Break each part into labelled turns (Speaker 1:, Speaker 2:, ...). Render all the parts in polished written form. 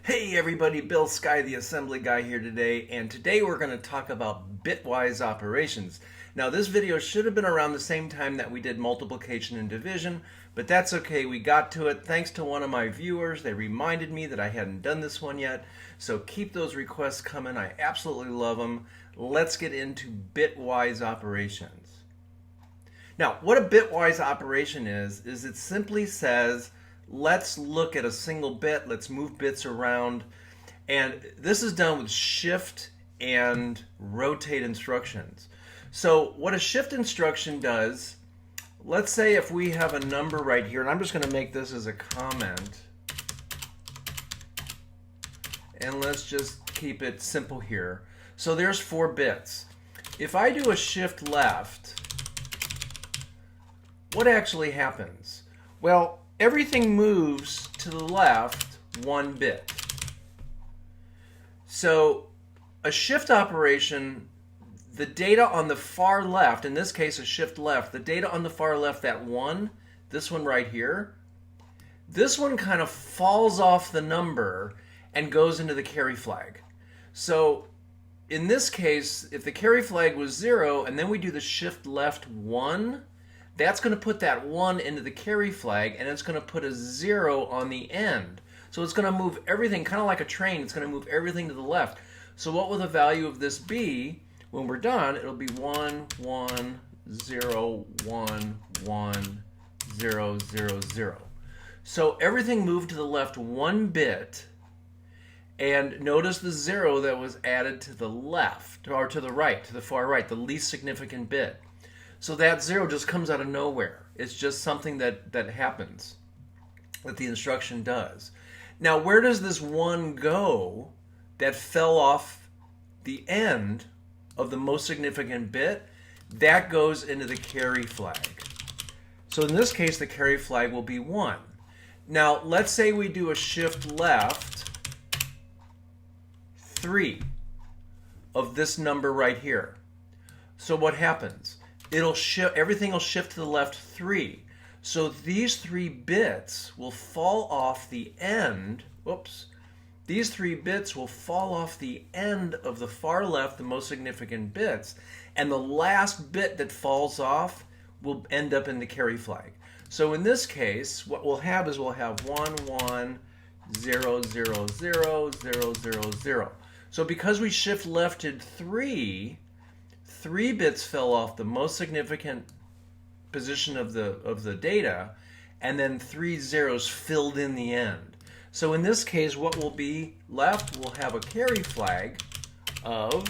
Speaker 1: Hey everybody, Bill Sky, the assembly guy here today, and today we're going to talk about bitwise operations. Now this video should have been around the same time that we did multiplication and division, but that's okay, we got to it thanks to one of my viewers. They reminded me that I hadn't done this one yet, so keep those requests coming, I absolutely love them. Let's get into bitwise operations. Now what a bitwise operation is it simply says, let's look at a single bit, let's move bits around, and this is done with shift and rotate instructions. So what a shift instruction does, let's say if we have a number right here, and I'm just going to make this as a comment, and let's just keep it simple here. So there's 4 bits. If I do a shift left, what actually happens? Well, everything moves to the left 1 bit. So a shift operation, the data on the far left, in this case a shift left, the data on the far left, that 1, this one right here, this one kind of falls off the number and goes into the carry flag. So in this case, if the carry flag was 0 and then we do the shift left 1, that's going to put that 1 into the carry flag, and it's going to put a 0 on the end. So it's going to move everything, kind of like a train, it's going to move everything to the left. So what will the value of this be when we're done? It'll be 1, 1, 0, 1, 1, 0, 0, 0. So everything moved to the left 1 bit, and notice the 0 that was added to the left, or to the right, to the far right, the least significant bit. So that 0 just comes out of nowhere. It's just something that happens, that the instruction does. Now, where does this 1 go that fell off the end of the most significant bit? That goes into the carry flag. So in this case, the carry flag will be 1. Now, let's say we do a shift left 3 of this number right here. So what happens? It'll shift, everything will shift to the left 3. So these 3 bits will fall off the end. Whoops. These 3 bits will fall off the end of the far left, the most significant bits, and the last bit that falls off will end up in the carry flag. So in this case, what we'll have is we'll have 1, 1, 0, 0, 0, 0, 0, 0. So because we shift lefted 3 bits fell off the most significant position of the data, and then 3 zeros filled in the end. So in this case, what will be left? We'll have a carry flag of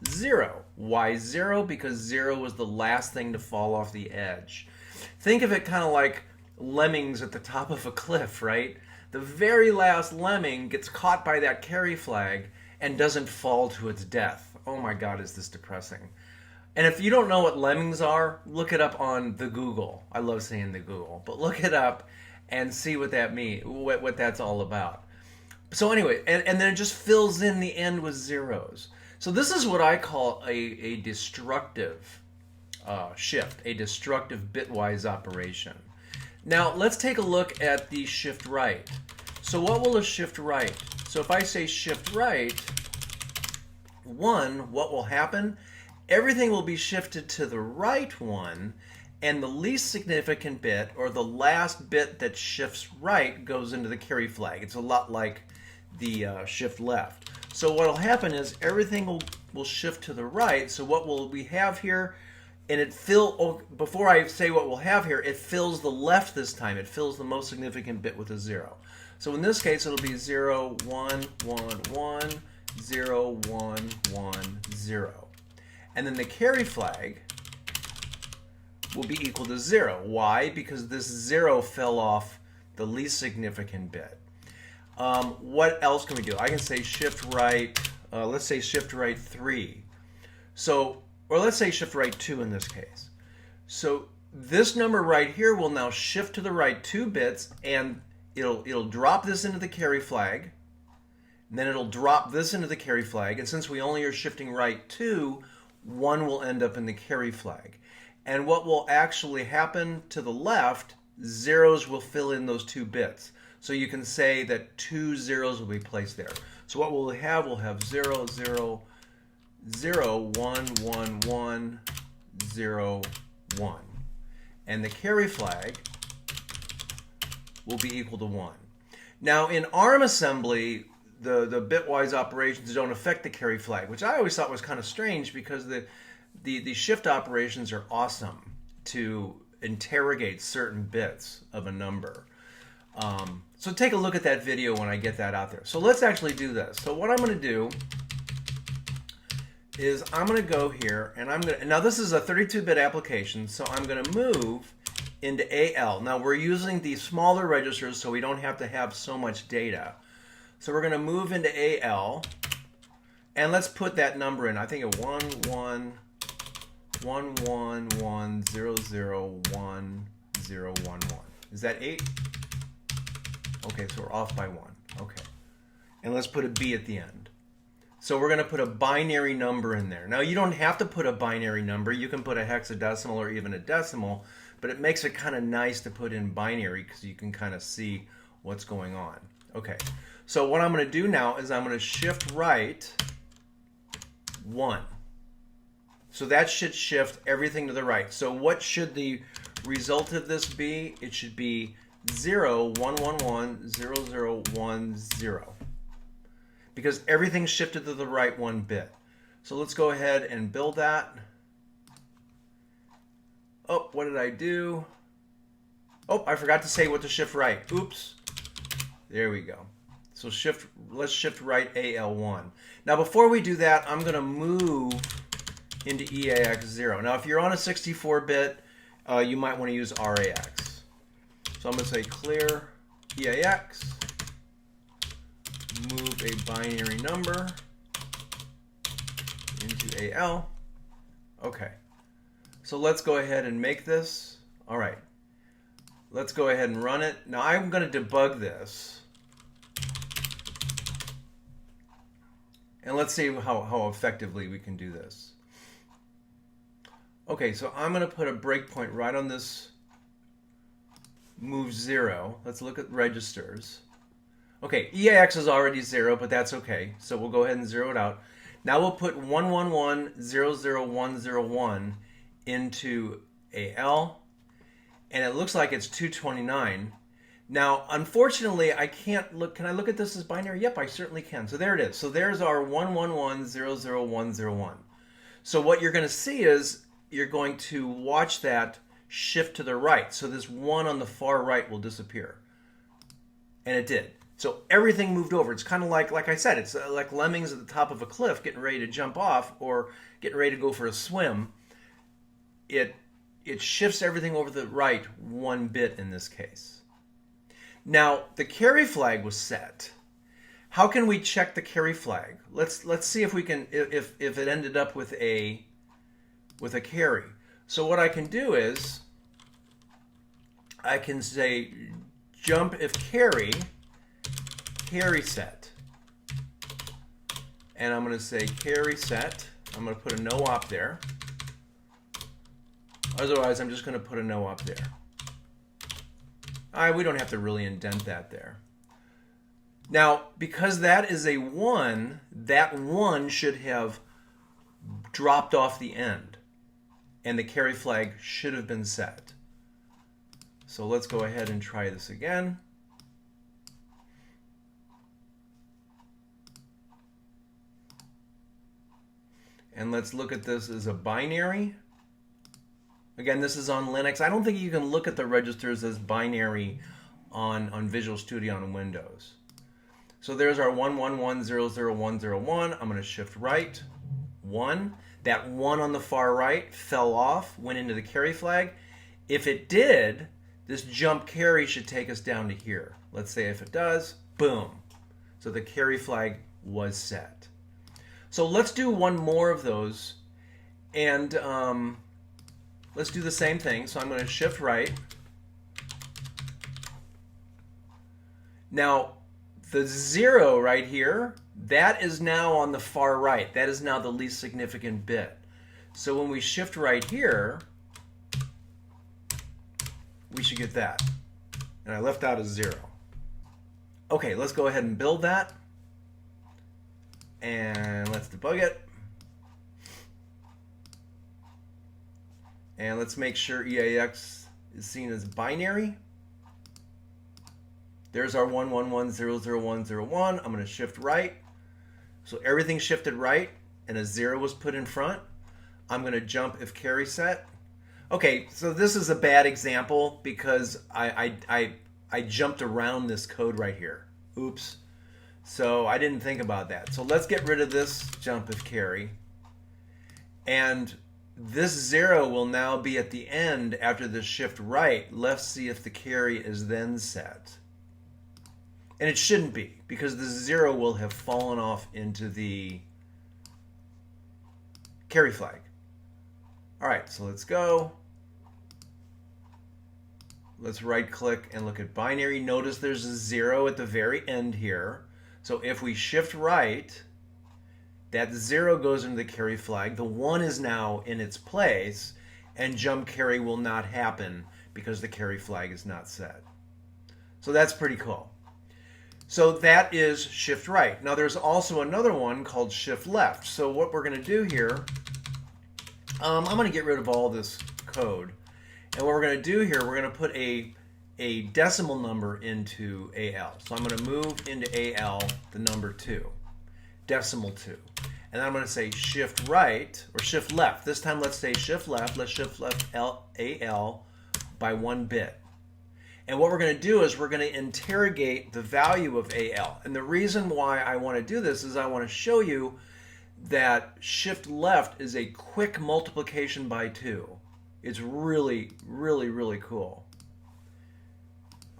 Speaker 1: 0. Why 0? Because 0 was the last thing to fall off the edge. Think of it kind of like lemmings at the top of a cliff, right? The very last lemming gets caught by that carry flag and doesn't fall to its death. Oh my God, is this depressing. And if you don't know what lemmings are, look it up on the Google. I love saying the Google, but look it up and see what that means, what that's all about. So anyway, and then it just fills in the end with zeros. So this is what I call a destructive shift, a destructive bitwise operation. Now let's take a look at the shift right. So what will a shift right? So if I say shift right 1, what will happen? Everything will be shifted to the right 1, and the least significant bit, or the last bit that shifts right, goes into the carry flag. It's a lot like the shift left. So what will happen is everything will shift to the right. So what will we have here? And before I say what we'll have here, it fills the left this time. It fills the most significant bit with a 0. So in this case, it'll be 0, 1, 1, 1, 0, 1, 1, 0. And then the carry flag will be equal to 0. Why? Because this 0 fell off the least significant bit. What else can we do? I can say shift right, let's say shift right 3. So, or let's say shift right 2 in this case. So this number right here will now shift to the right 2 bits, and it'll drop this into the carry flag. And then it'll drop this into the carry flag. And since we only are shifting right 2, 1 will end up in the carry flag. And what will actually happen to the left, zeros will fill in those 2 bits. So you can say that 2 zeros will be placed there. So what we'll have 0, 0, 0, 1, 1, 1, 0, 1. And the carry flag will be equal to 1. Now in ARM assembly, the bitwise operations don't affect the carry flag, which I always thought was kind of strange because the shift operations are awesome to interrogate certain bits of a number. So take a look at that video when I get that out there. So let's actually do this. So what I'm going to do is I'm going to go here and I'm going to, now this is a 32-bit application, so I'm going to move into AL. Now we're using the smaller registers so we don't have to have so much data. So we're going to move into AL and let's put that number in. I think a 1, 1, 1, 1, 1, 0, 0, 1, 0, 1, 1. Is that 8? Okay, so we're off by 1. Okay. And let's put a B at the end. So we're going to put a binary number in there. Now you don't have to put a binary number. You can put a hexadecimal or even a decimal, but it makes it kind of nice to put in binary because you can kind of see what's going on. Okay. So what I'm going to do now is I'm going to shift right 1. So that should shift everything to the right. So what should the result of this be? It should be 0, 1, 1, 1, 0, 0, 1, 0. Because everything shifted to the right 1 bit. So let's go ahead and build that. Oh, what did I do? Oh, I forgot to say what to shift right. Oops. There we go. So let's shift right AL1. Now before we do that, I'm going to move into EAX0. Now if you're on a 64-bit, you might want to use RAX. So I'm going to say clear EAX, move a binary number into AL. Okay. So let's go ahead and make this. All right. Let's go ahead and run it. Now I'm going to debug this. And let's see how effectively we can do this. Okay, so I'm going to put a breakpoint right on this move 0. Let's look at registers. Okay, EAX is already 0, but that's okay. So we'll go ahead and 0 it out. Now we'll put 111-00101 into AL, and it looks like it's 229. Now, unfortunately, I can't look. Can I look at this as binary? Yep, I certainly can. So there it is. So there's our 111-00101. So what you're going to see is you're going to watch that shift to the right. So this 1 on the far right will disappear. And it did. So everything moved over. It's kind of like I said, it's like lemmings at the top of a cliff getting ready to jump off or getting ready to go for a swim. It shifts everything over to the right 1 bit in this case. Now, the carry flag was set. How can we check the carry flag? Let's see if we can if it ended up with a carry. So what I can do is I can say jump if carry set. And I'm going to say carry set. I'm going to put a no op there. Otherwise, I'm just going to put a no op there. We don't have to really indent that there. Now, because that is a 1, that 1 should have dropped off the end. And the carry flag should have been set. So let's go ahead and try this again. And let's look at this as a binary. Again, this is on Linux. I don't think you can look at the registers as binary on Visual Studio on Windows. So there's our 111-00101. I'm going to shift right 1. That 1 on the far right fell off, went into the carry flag. If it did, this jump carry should take us down to here. Let's say if it does, boom. So the carry flag was set. So let's do one more of those. And let's do the same thing. So I'm going to shift right. Now, the 0 right here, that is now on the far right. That is now the least significant bit. So when we shift right here, we should get that. And I left out a 0. Okay, let's go ahead and build that. And let's debug it. And let's make sure EAX is seen as binary. There's our 111000101. I'm going to shift right. So everything shifted right and a 0 was put in front. I'm going to jump if carry set. Okay, so this is a bad example because I jumped around this code right here. Oops. So I didn't think about that. So let's get rid of this jump if carry. And this 0 will now be at the end after the shift right. Let's see if the carry is then set. And it shouldn't be, because the 0 will have fallen off into the carry flag. All right, so let's go. Let's right click and look at binary. Notice there's a 0 at the very end here. So if we shift right, that 0 goes into the carry flag. The 1 is now in its place, and jump carry will not happen because the carry flag is not set. So that's pretty cool. So that is shift right. Now there's also another one called shift left. So what we're going to do here, I'm going to get rid of all this code. And what we're going to do here, we're going to put a decimal number into AL. So I'm going to move into AL the number 2, decimal 2. And then I'm going to say shift right, or shift left. This time let's say shift left. Let's shift left AL by 1 bit. And what we're going to do is we're going to interrogate the value of AL. And the reason why I want to do this is I want to show you that shift left is a quick multiplication by 2. It's really, really, really cool.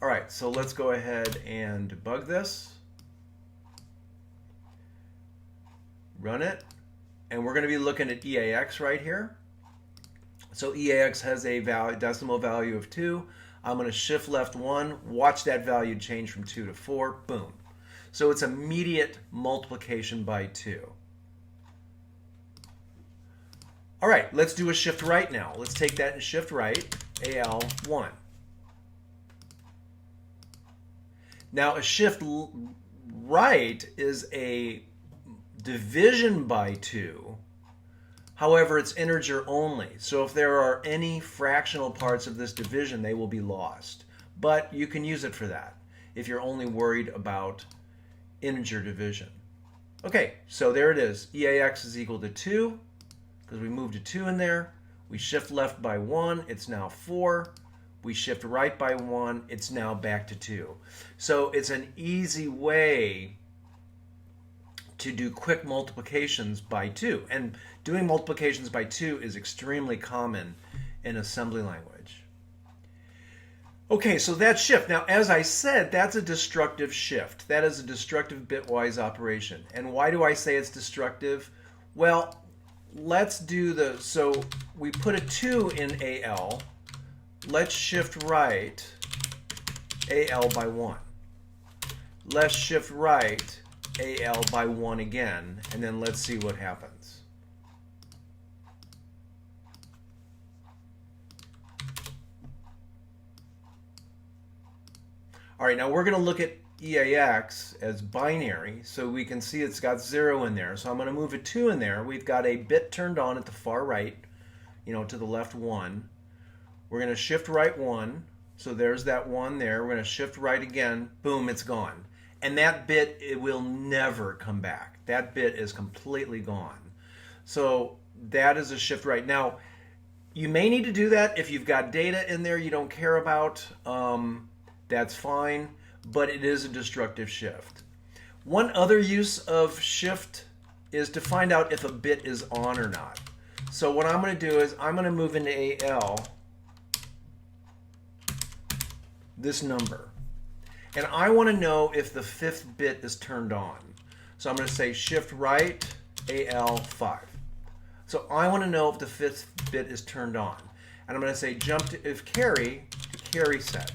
Speaker 1: All right, so let's go ahead and debug this. Run it. And we're going to be looking at EAX right here. So EAX has a decimal value of 2. I'm going to shift left 1, watch that value change from 2 to 4, boom. So it's immediate multiplication by 2. All right, let's do a shift right now. Let's take that and shift right, AL1. Now a shift right is a division by 2. However, it's integer only. So if there are any fractional parts of this division, they will be lost. But you can use it for that if you're only worried about integer division. Okay, so there it is. EAX is equal to 2 because we moved a 2 in there. We shift left by 1. It's now 4. We shift right by 1. It's now back to 2. So it's an easy way to do quick multiplications by 2. And doing multiplications by 2 is extremely common in assembly language. Okay, so that's shift. Now, as I said, that's a destructive shift. That is a destructive bitwise operation. And why do I say it's destructive? Well, let's do so we put a 2 in AL. Let's shift right AL by 1. Let's shift right AL by 1 again, and then let's see what happens. All right, now we're going to look at EAX as binary, so we can see it's got 0 in there. So I'm going to move a 2 in there. We've got a bit turned on at the far right, to the left 1. We're going to shift right 1, so there's that 1 there. We're going to shift right again. Boom, it's gone. And that bit, it will never come back. That bit is completely gone. So that is a shift right. Now, you may need to do that if you've got data in there you don't care about. That's fine, but it is a destructive shift. One other use of shift is to find out if a bit is on or not. So what I'm going to do is I'm going to move into AL this number. And I want to know if the 5th bit is turned on. So I'm going to say shift right AL5. So I want to know if the 5th bit is turned on. And I'm going to say jump to if carry to carry set.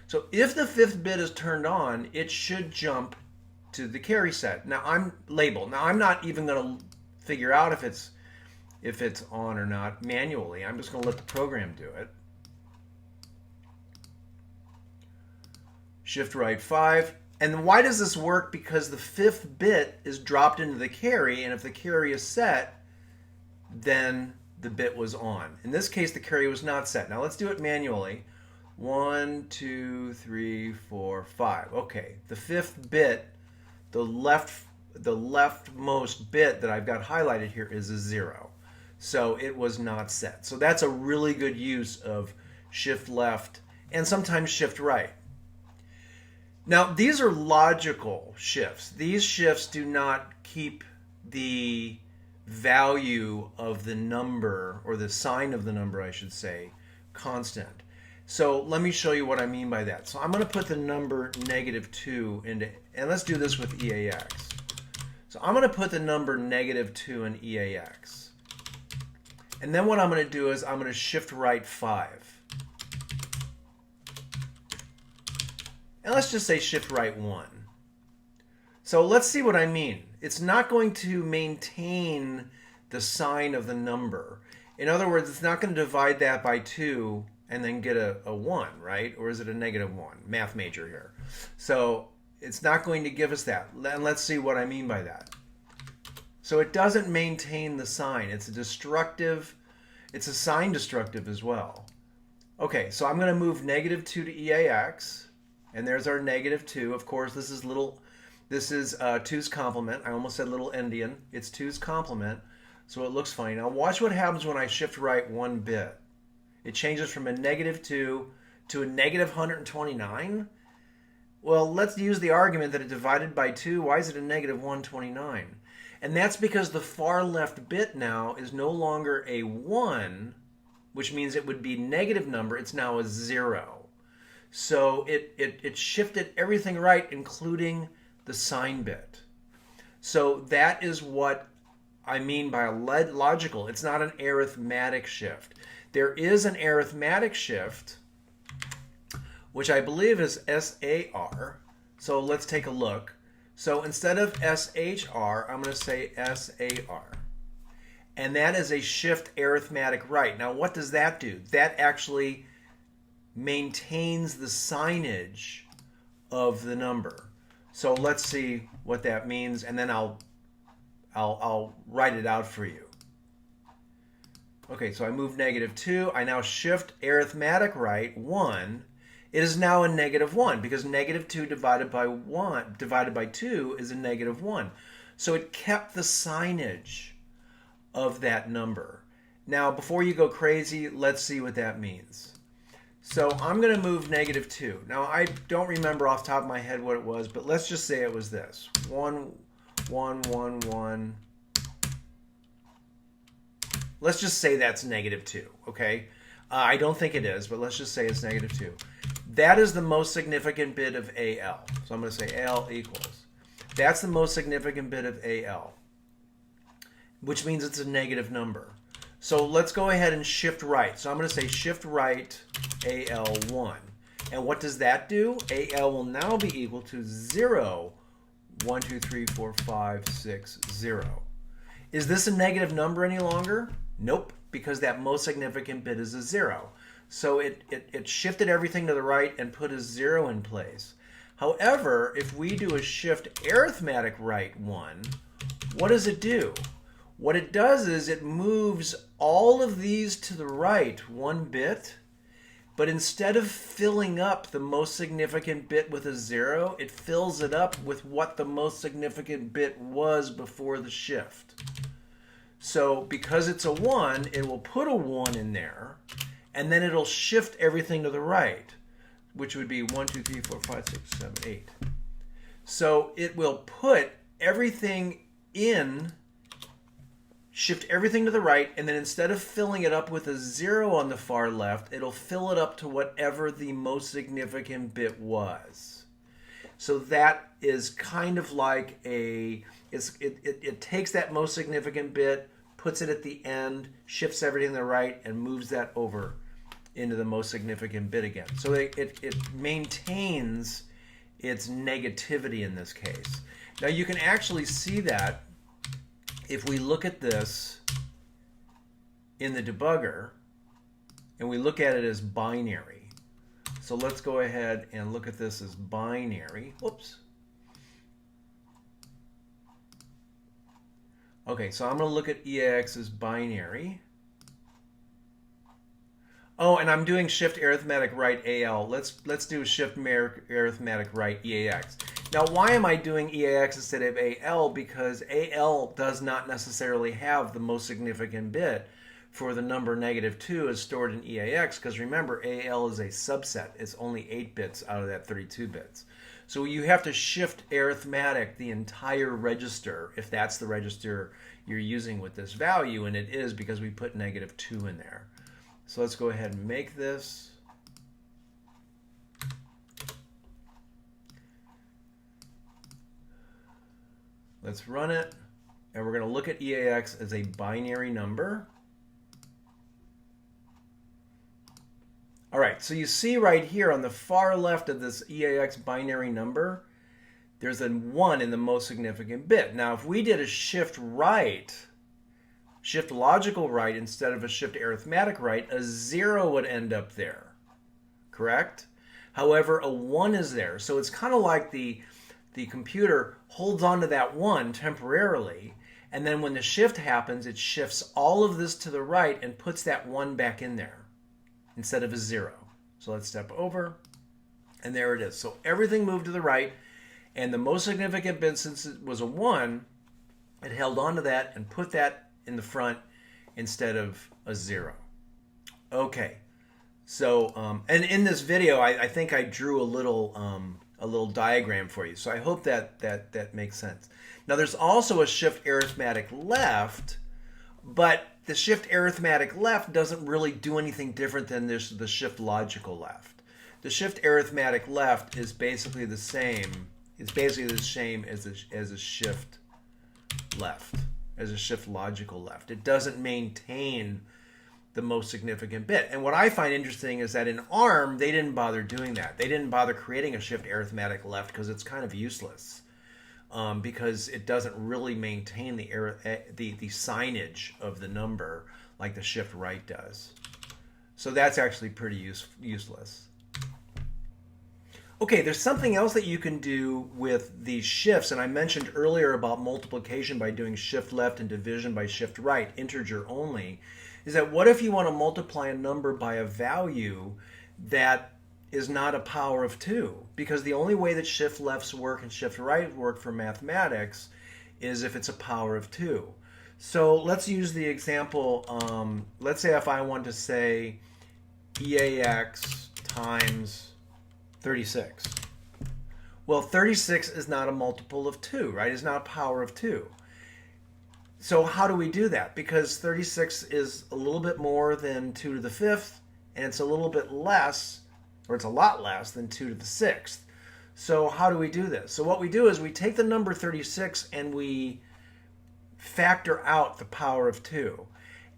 Speaker 1: So if the 5th bit is turned on, it should jump to the carry set. Now I'm labeled. Now I'm not even going to figure out if it's on or not manually. I'm just going to let the program do it. Shift right 5, And why does this work? Because the 5th bit is dropped into the carry, and if the carry is set, then the bit was on. In this case, the carry was not set. Now let's do it manually. 1, 2, 3, 4, 5. Okay, the 5th bit, the leftmost bit that I've got highlighted here is a 0. So it was not set. So that's a really good use of shift left and sometimes shift right. Now, these are logical shifts. These shifts do not keep the value of the number, or the sign of the number, I should say, constant. So let me show you what I mean by that. So I'm going to put the number -2 into, and let's do this with EAX. So I'm going to put the number -2 in EAX. And then what I'm going to do is I'm going to shift right 5. And let's just say shift right 1. So let's see what I mean. It's not going to maintain the sign of the number. In other words, it's not going to divide that by 2 and then get a 1, right? Or is it a -1? Math major here. So it's not going to give us that. And let's see what I mean by that. So it doesn't maintain the sign. It's a destructive, it's a sign destructive as well. Okay, so I'm going to move -2 to EAX. And there's our -2. Of course, this is 2's complement. I almost said little endian. It's 2's complement, so it looks funny. Now watch what happens when I shift right 1 bit. It changes from a -2 to a -129. Well, let's use the argument that it divided by 2. Why is it a -129? And that's because the far left bit now is no longer a 1, which means it would be negative number. It's now a 0. So it shifted everything right, including the sign bit. So that is what I mean by a logical. It's not an arithmetic shift. There is an arithmetic shift, which I believe is SAR. So let's take a look. So instead of SHR, I'm going to say SAR. And that is a shift arithmetic right. Now what does that do? That actually maintains the signage of the number. So let's see what that means, and then I'll write it out for you. Okay, so I move -2. I now shift arithmetic right 1. It is now a -1 because -2 divided by 2 is a -1. So it kept the signage of that number. Now, before you go crazy, let's see what that means. So I'm going to move -2. Now, I don't remember off the top of my head what it was, but let's just say it was this. 1, 1, 1, 1. Let's just say that's -2, okay? I don't think it is, but let's just say it's -2. That is the most significant bit of AL. So I'm going to say AL equals. That's the most significant bit of AL, which means it's a negative number. So let's go ahead and shift right. So I'm going to say shift right AL1. And what does that do? AL will now be equal to 0. 1, 2, 3, 4, 5, 6, 0. Is this a negative number any longer? Nope, because that most significant bit is a 0. So it shifted everything to the right and put a 0 in place. However, if we do a shift arithmetic right 1, what does it do? What it does is it moves all of these to the right 1 bit, but instead of filling up the most significant bit with a 0, it fills it up with what the most significant bit was before the shift. So because it's a 1, it will put a 1 in there, and then it'll shift everything to the right, which would be 1, 2, 3, 4, 5, 6, 7, 8. So it will put everything in, shift everything to the right, and then instead of filling it up with a 0 on the far left, it'll fill it up to whatever the most significant bit was. So that is kind of like it takes that most significant bit, puts it at the end, shifts everything to the right, and moves that over into the most significant bit again. So it maintains its negativity in this case. Now you can actually see that if we look at this in the debugger and we look at it as binary. So let's go ahead and look at this as binary. Whoops, Okay, so I'm going to look at EAX as binary. Oh, and I'm doing shift arithmetic right AL. Let's do shift arithmetic right EAX. Now, why am I doing EAX instead of AL? Because AL does not necessarily have the most significant bit for the number -2 is stored in EAX, because remember, AL is a subset. It's only 8 bits out of that 32 bits. So you have to shift arithmetic the entire register if that's the register you're using with this value, and it is because we put -2 in there. So let's go ahead and make this. Let's run it, and we're going to look at EAX as a binary number. All right, so you see right here on the far left of this EAX binary number, there's a 1 in the most significant bit. Now, if we did a shift right, shift logical right instead of a shift arithmetic right, a 0 would end up there, correct? However, a 1 is there. So it's kind of like the computer holds on to that 1 temporarily, and then when the shift happens, it shifts all of this to the right and puts that 1 back in there instead of a 0. So let's step over, and there it is. So everything moved to the right, and the most significant bit, since it was a 1, it held on to that and put that in the front instead of a 0. Okay, so and in this video, I think I drew a little diagram for you. So I hope that makes sense. Now there's also a shift arithmetic left, but the shift arithmetic left doesn't really do anything different than the shift logical left. The shift arithmetic left is basically the same. It's basically the same as a shift left, as a shift logical left. It doesn't maintain the most significant bit. And what I find interesting is that in ARM, they didn't bother doing that. They didn't bother creating a shift arithmetic left because it's kind of useless, because it doesn't really maintain the signage of the number like the shift right does. So that's actually pretty useless. Okay, there's something else that you can do with these shifts, and I mentioned earlier about multiplication by doing shift left and division by shift right, integer only, is that what if you want to multiply a number by a value that is not a power of 2? Because the only way that shift lefts work and shift right work for mathematics is if it's a power of 2. So let's use the example, let's say if I want to say EAX times 36. Well, 36 is not a multiple of 2, right? It's not a power of 2. So how do we do that? Because 36 is a little bit more than 2 to the 5th, and it's a little bit less, or it's a lot less than 2 to the 6th. So how do we do this? So what we do is we take the number 36 and we factor out the power of 2.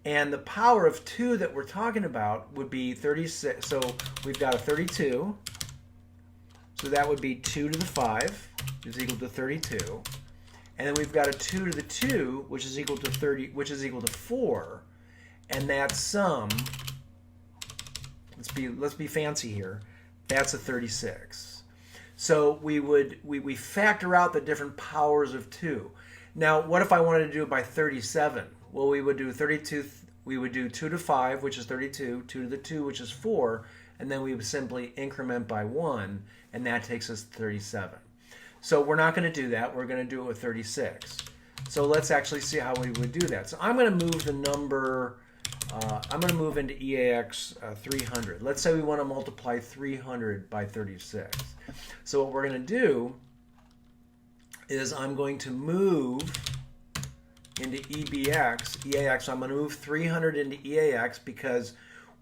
Speaker 1: And the power of 2 that we're talking about would be 36. So we've got a 32. So that would be 2 to the 5, which is equal to 32. And then we've got a 2 to the 2, which is equal to 30, which is equal to 4. And that sum, let's be fancy here, that's a 36. So we factor out the different powers of 2. Now, what if I wanted to do it by 37? Well, we would do 32, we would do 2 to 5, which is 32, 2 to the 2, which is 4, and then we would simply increment by 1, and that takes us to 37. So we're not going to do that. We're going to do it with 36. So let's actually see how we would do that. So I'm going to move the number, I'm going to move into EAX 300. Let's say we want to multiply 300 by 36. So what we're going to do is I'm going to move into EAX. So I'm going to move 300 into EAX because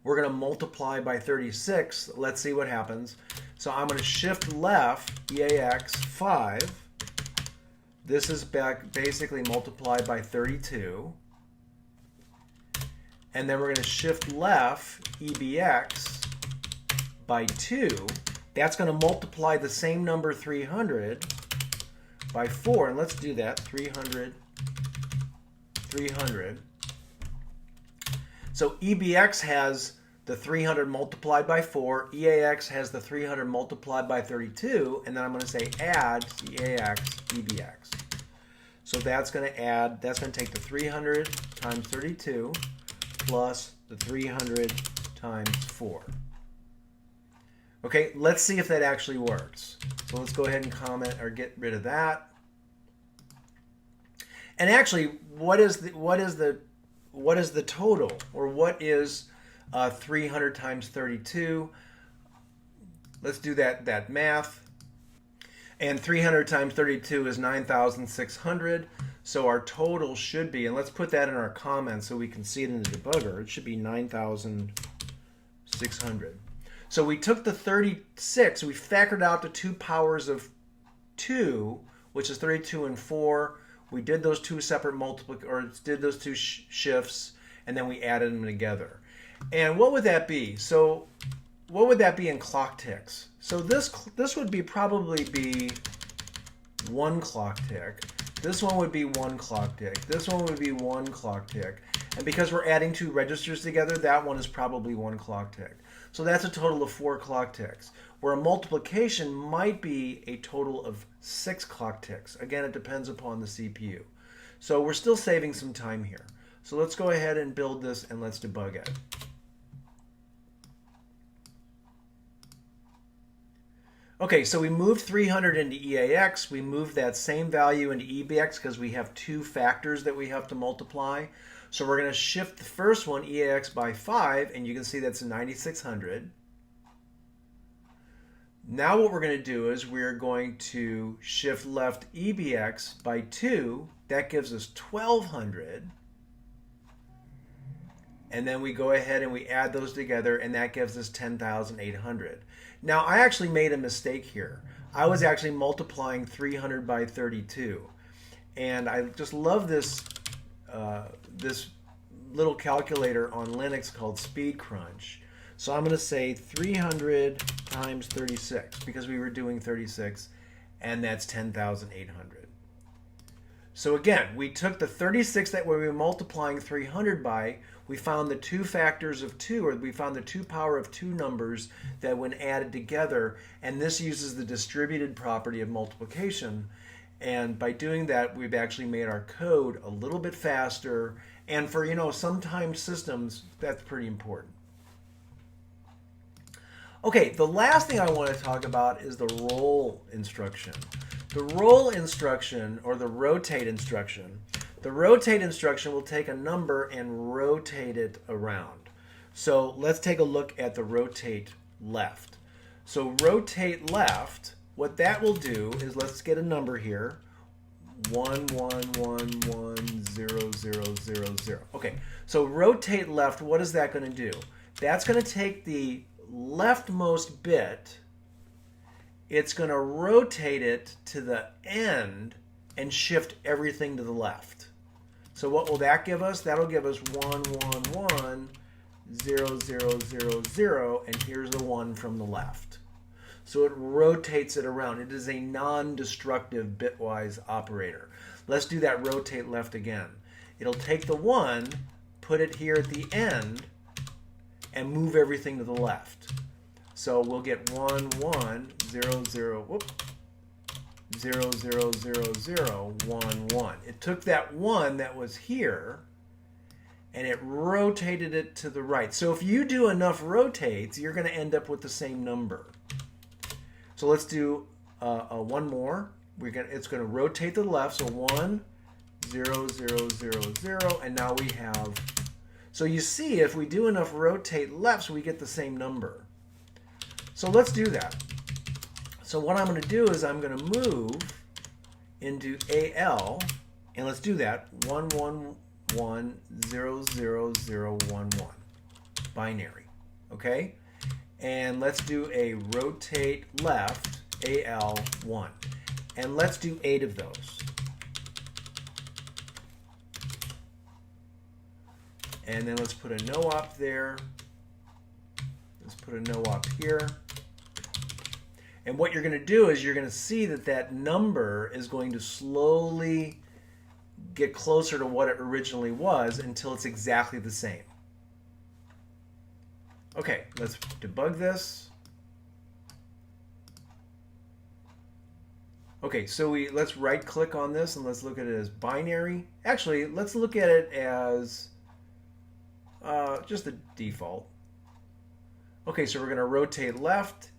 Speaker 1: we're going to multiply by 36. Let's see what happens. So I'm going to shift left, EAX 5. This is basically multiplied by 32. And then we're going to shift left, EBX, by 2. That's going to multiply the same number 300 by 4. And let's do that, 300, 300. So EBX has the 300 multiplied by 4. EAX has the 300 multiplied by 32. And then I'm going to say add EAX, EBX. So So that's going to add, that's going to take the 300 times 32 plus the 300 times 4. Okay, let's see if that actually works. So let's go ahead and comment or get rid of that. And actually, what is the total, or what is 300 times 32? Let's do that math. And 300 times 32 is 9,600. So our total should be, and let's put that in our comments so we can see it in the debugger. It should be 9,600. So we took the 36, we factored out the 2 powers of 2, which is 32 and 4. We did those two separate did those two shifts, and then we added them together. And what would that be? So what would that be in clock ticks? So this would probably be 1 clock tick. This one would be 1 clock tick. This one would be 1 clock tick. And because we're adding 2 registers together, that one is probably 1 clock tick. So that's a total of 4 clock ticks, where a multiplication might be a total of 6 clock ticks. Again, it depends upon the CPU. So we're still saving some time here. So let's go ahead and build this and let's debug it. Okay, so we moved 300 into EAX. We moved that same value into EBX because we have 2 factors that we have to multiply. So we're going to shift the first one, EAX, by 5, and you can see that's 9,600. Now what we're going to do is we're going to shift left EBX by 2. That gives us 1,200. And then we go ahead and we add those together, and that gives us 10,800. Now, I actually made a mistake here. I was actually multiplying 300 by 32. And I just love this this little calculator on Linux called Speed Crunch. So I'm going to say 300 times 36 because we were doing 36, and that's 10,800. So again, we took the 36 that we were multiplying 300 by, we found the 2 factors of 2, or we found the 2 power of 2 numbers that when added together, and this uses the distributed property of multiplication. And by doing that, we've actually made our code a little bit faster. And for, some time systems, that's pretty important. Okay, the last thing I want to talk about is the roll instruction. The roll instruction, or the rotate instruction, the rotate instruction will take a number and rotate it around. So let's take a look at the rotate left. So rotate left, what that will do is, let's get a number here, 1, 1, 1, 1, 0, 0, 0, 0. Okay, so rotate left, what is that going to do? That's going to take the leftmost bit, it's going to rotate it to the end and shift everything to the left. So what will that give us? That'll give us 1, 1, 1, 0, 0, 0, 0, and here's the 1 from the left. So it rotates it around. It is a non-destructive bitwise operator. Let's do that rotate left again. It'll take the 1, put it here at the end, and move everything to the left. So we'll get 1, 1, 0, 0, whoop, 0, 0, 0, 0, 1, 1. It took that 1 that was here and it rotated it to the right. So if you do enough rotates, you're going to end up with the same number. So let's do one more. It's going to rotate to the left. So 1, 0, 0, 0, 0, and now we have. So you see, if we do enough rotate lefts, we get the same number. So let's do that. So what I'm going to do is I'm going to move into AL, and let's do that. 1, 1, 1, 0, 0, 0, 1, 1. Binary. Okay? And let's do a rotate left, AL1. And let's do 8 of those. And then let's put a no op there. Let's put a no op here. And what you're going to do is you're going to see that that number is going to slowly get closer to what it originally was until it's exactly the same. Okay, let's debug this. Okay, so let's right click on this and let's look at it as binary. Actually, let's look at it as just the default. Okay, so we're going to rotate left,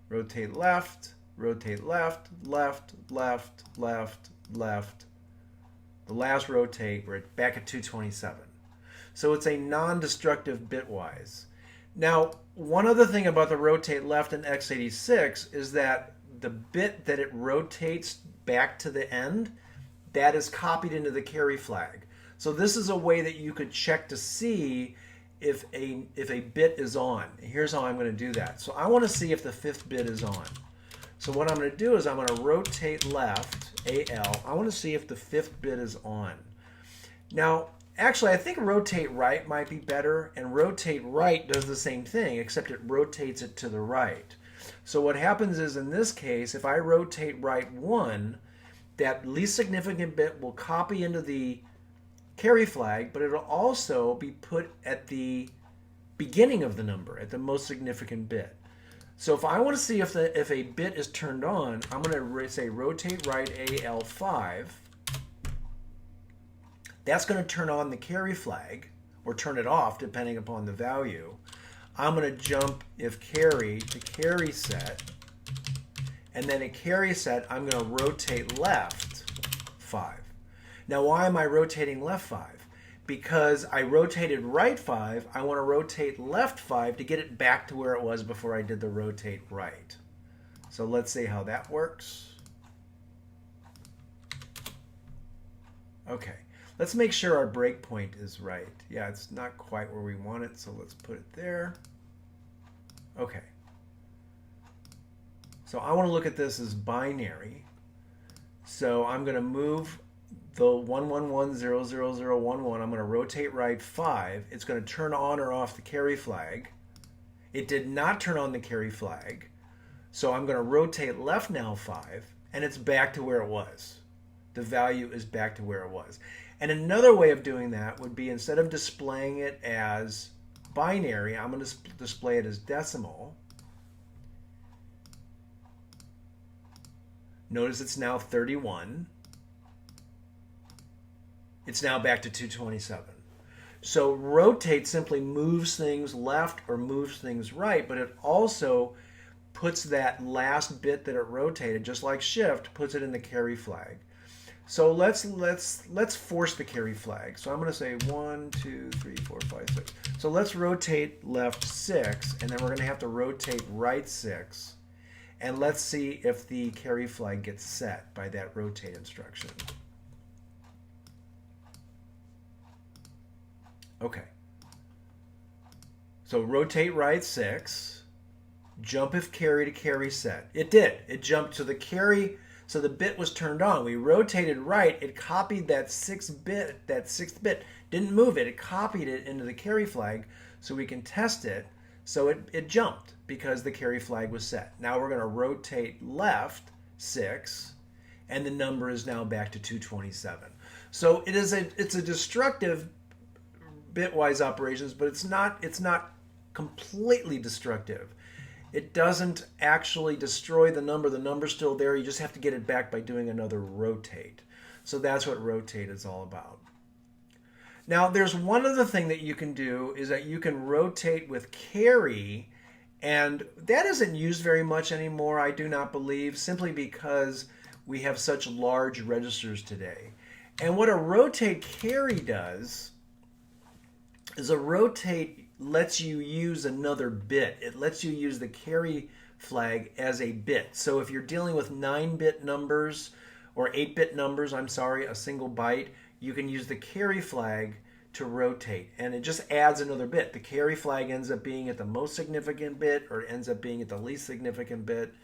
Speaker 1: rotate left, rotate left, left, left, left, left. The last rotate, we're back at 227. So it's a non-destructive bitwise. Now, one other thing about the rotate left in x86 is that the bit that it rotates back to the end, that is copied into the carry flag. So this is a way that you could check to see if a bit is on. Here's how I'm going to do that. So I want to see if the 5th bit is on. So what I'm going to do is I'm going to rotate left, AL. I want to see if the 5th bit is on. Now, actually, I think rotate right might be better, and rotate right does the same thing, except it rotates it to the right. So what happens is, in this case, if I rotate right 1, that least significant bit will copy into the carry flag, but it'll also be put at the beginning of the number, at the most significant bit. So if I want to see if a bit is turned on, I'm going to say rotate right AL5. That's going to turn on the carry flag, or turn it off depending upon the value. I'm going to jump if carry to carry set, and then at carry set I'm going to rotate left 5. Now why am I rotating left 5? Because I rotated right 5, I want to rotate left 5 to get it back to where it was before I did the rotate right. So let's see how that works. Okay, let's make sure our breakpoint is right. Yeah, it's not quite where we want it, so let's put it there. Okay. So I want to look at this as binary. So I'm going to move the 1110011. I'm going to rotate right 5. It's going to turn on or off the carry flag. It did not turn on the carry flag. So I'm going to rotate left now 5, and it's back to where it was. The value is back to where it was. And another way of doing that would be, instead of displaying it as binary, I'm going to display it as decimal. Notice it's now 31. It's now back to 227. So rotate simply moves things left or moves things right, but it also puts that last bit that it rotated, just like shift, puts it in the carry flag. So let's force the carry flag. So I'm going to say 1, 2, 3, 4, 5, 6. So let's rotate left 6, and then we're going to have to rotate right 6. And let's see if the carry flag gets set by that rotate instruction. Okay. So rotate right 6, jump if carry to carry set. It did. It jumped to the carry, so the bit was turned on. We rotated right, it copied that 6th bit, didn't move it, it copied it into the carry flag so we can test it. So it jumped because the carry flag was set. Now we're going to rotate left 6, and the number is now back to 227. So it's a destructive bitwise operations, but it's not completely destructive. It doesn't actually destroy the number. The number's still there. You just have to get it back by doing another rotate. So that's what rotate is all about. Now, there's one other thing that you can do, is that you can rotate with carry, and that isn't used very much anymore, I do not believe, simply because we have such large registers today. And what a rotate carry does is a rotate lets you use another bit. It lets you use the carry flag as a bit. So if you're dealing with 9-bit numbers, or 8-bit numbers, I'm sorry, a single byte, you can use the carry flag to rotate, and it just adds another bit. The carry flag ends up being at the most significant bit, or it ends up being at the least significant bit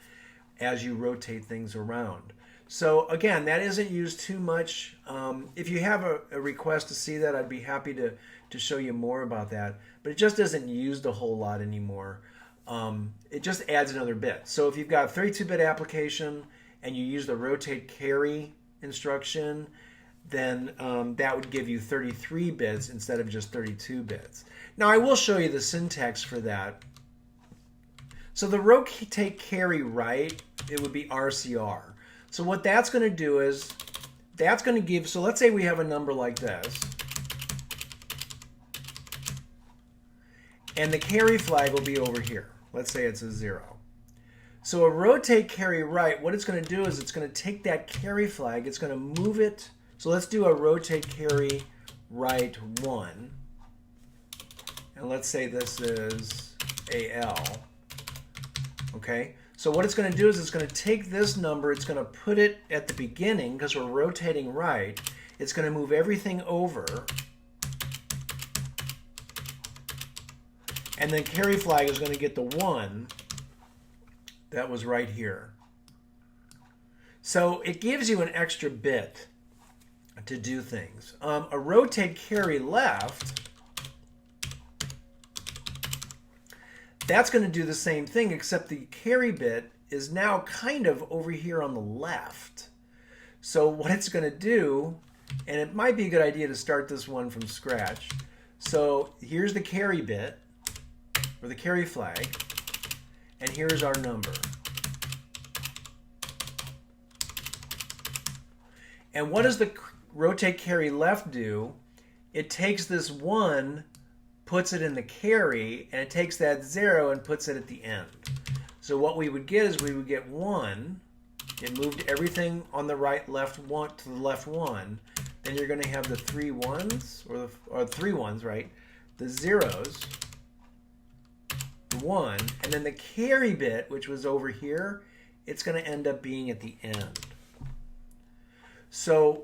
Speaker 1: as you rotate things around. So again, that isn't used too much. If you have a request to see that, I'd be happy to show you more about that, but it just isn't used a whole lot anymore. It just adds another bit. So if you've got a 32-bit application and you use the rotate carry instruction, then that would give you 33 bits instead of just 32 bits. Now I will show you the syntax for that. So the rotate carry right, it would be RCR. So what that's going to do is, that's going to give, so let's say we have a number like this. And the carry flag will be over here. Let's say it's a 0. So a rotate carry right, what it's going to do is it's going to take that carry flag, it's going to move it. So let's do a rotate carry right 1. And let's say this is AL. Okay? So what it's going to do is it's going to take this number, it's going to put it at the beginning because we're rotating right. It's going to move everything over. And then carry flag is going to get the 1 that was right here. So it gives you an extra bit to do things. A rotate carry left, that's going to do the same thing, except the carry bit is now kind of over here on the left. So what it's going to do, and it might be a good idea to start this one from scratch. So here's the carry bit, or the carry flag, and here's our number. And what does the rotate carry left do? It takes this 1, puts it in the carry, and it takes that 0 and puts it at the end. So what we would get is we would get 1. It moved everything on the right, left, 1 to the left 1. Then you're going to have the 3 1s, or 3 1s, right? The 0s, the 1, and then the carry bit, which was over here, it's going to end up being at the end. So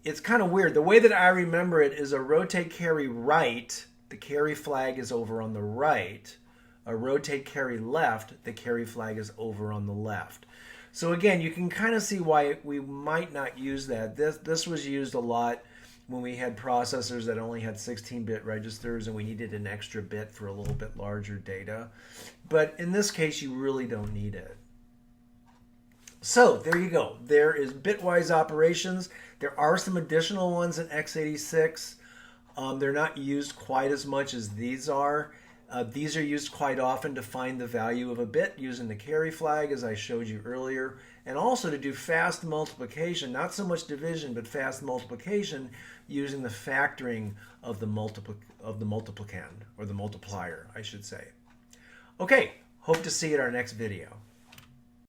Speaker 1: it's kind of weird. The way that I remember it is a rotate carry right, the carry flag is over on the right. A rotate carry left, the carry flag is over on the left. So again, you can kind of see why we might not use that. This was used a lot when we had processors that only had 16-bit registers and we needed an extra bit for a little bit larger data. But in this case, you really don't need it. So there you go. There is bitwise operations. There are some additional ones in x86. They're not used quite as much as these are. These are used quite often to find the value of a bit using the carry flag, as I showed you earlier, and also to do fast multiplication, not so much division, but fast multiplication using the factoring of the multiplicand, or the multiplier, I should say. Okay, hope to see you at our next video.